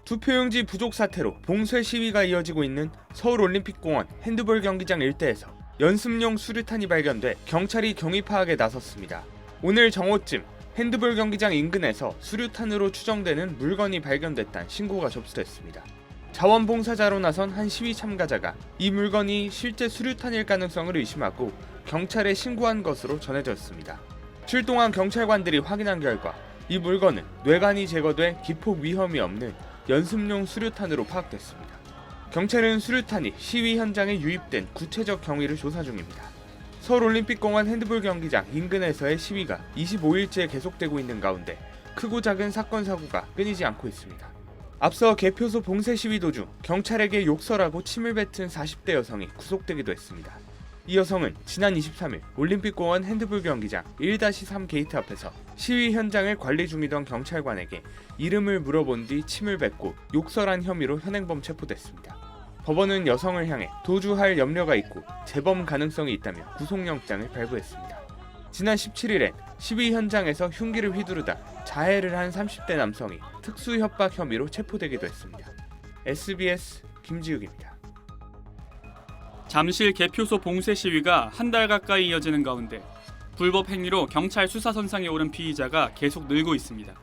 투표용지 부족 사태로 봉쇄 시위가 이어지고 있는 서울올림픽공원 핸드볼 경기장 일대에서 연습용 수류탄이 발견돼 경찰이 경위 파악에 나섰습니다. 오늘 정오쯤 핸드볼 경기장 인근에서 수류탄으로 추정되는 물건이 발견됐다는 신고가 접수됐습니다. 자원봉사자로 나선 한 시위 참가자가 이 물건이 실제 수류탄일 가능성을 의심하고 경찰에 신고한 것으로 전해졌습니다. 출동한 경찰관들이 확인한 결과 이 물건은 뇌관이 제거돼 기폭 위험이 없는 연습용 수류탄으로 파악됐습니다. 경찰은 수류탄이 시위 현장에 유입된 구체적 경위를 조사 중입니다. 서울올림픽공원 핸드볼 경기장 인근에서의 시위가 25일째 계속되고 있는 가운데 크고 작은 사건 사고가 끊이지 않고 있습니다. 앞서 개표소 봉쇄 시위 도중 경찰에게 욕설하고 침을 뱉은 40대 여성이 구속되기도 했습니다. 이 여성은 지난 23일 올림픽공원 핸드볼 경기장 1-3 게이트 앞에서 시위 현장을 관리 중이던 경찰관에게 이름을 물어본 뒤 침을 뱉고 욕설한 혐의로 현행범 체포됐습니다. 법원은 여성을 향해 도주할 염려가 있고 재범 가능성이 있다며 구속영장을 발부했습니다. 지난 17일엔 시위 현장에서 흉기를 휘두르다 자해를 한 30대 남성이 특수협박 혐의로 체포되기도 했습니다. SBS 김지욱입니다. 잠실 개표소 봉쇄 시위가 한 달 가까이 이어지는 가운데 불법 행위로 경찰 수사선상에 오른 피의자가 계속 늘고 있습니다.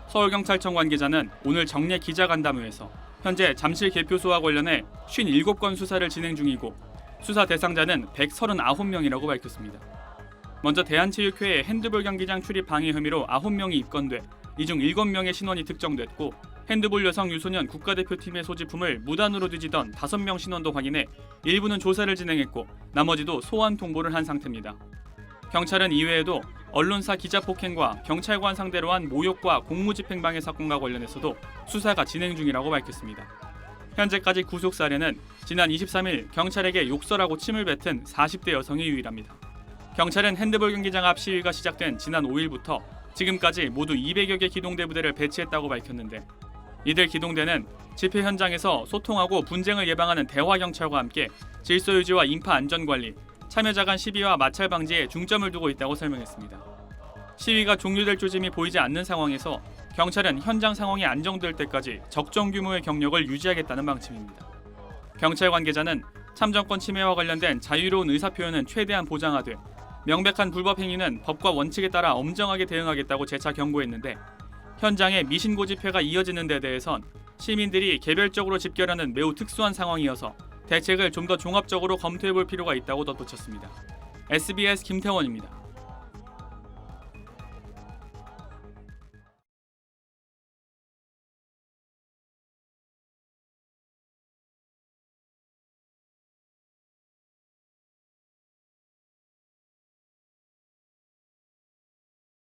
서울경찰청 관계자는 오늘 정례 기자간담회에서 현재 잠실 개표소와 관련해 57건 수사를 진행 중이고 수사 대상자는 139명이라고 밝혔습니다. 먼저 대한체육회의 핸드볼 경기장 출입 방해 혐의로 9명이 입건돼 이 중 7명의 신원이 특정됐고 핸드볼 여성 유소년 국가대표팀의 소지품을 무단으로 뒤지던 5명 신원도 확인해 일부는 조사를 진행했고 나머지도 소환 통보를 한 상태입니다. 경찰은 이외에도 언론사 기자 폭행과 경찰관 상대로 한 모욕과 공무집행방해 사건과 관련해서도 수사가 진행 중이라고 밝혔습니다. 현재까지 구속 사례는 지난 23일 경찰에게 욕설하고 침을 뱉은 40대 여성이 유일합니다. 경찰은 핸드볼 경기장 앞 시위가 시작된 지난 5일부터 지금까지 모두 200여 개 기동대 부대를 배치했다고 밝혔는데 이들 기동대는 집회 현장에서 소통하고 분쟁을 예방하는 대화경찰과 함께 질서유지와 인파 안전관리, 참여자 간 시비와 마찰 방지에 중점을 두고 있다고 설명했습니다. 시위가 종료될 조짐이 보이지 않는 상황에서 경찰은 현장 상황이 안정될 때까지 적정 규모의 경력을 유지하겠다는 방침입니다. 경찰 관계자는 참정권 침해와 관련된 자유로운 의사표현은 최대한 보장하되 명백한 불법 행위는 법과 원칙에 따라 엄정하게 대응하겠다고 재차 경고했는데 현장에 미신고 집회가 이어지는 데 대해선 시민들이 개별적으로 집결하는 매우 특수한 상황이어서 대책을 좀 더 종합적으로 검토해볼 필요가 있다고 덧붙였습니다. SBS 김태원입니다.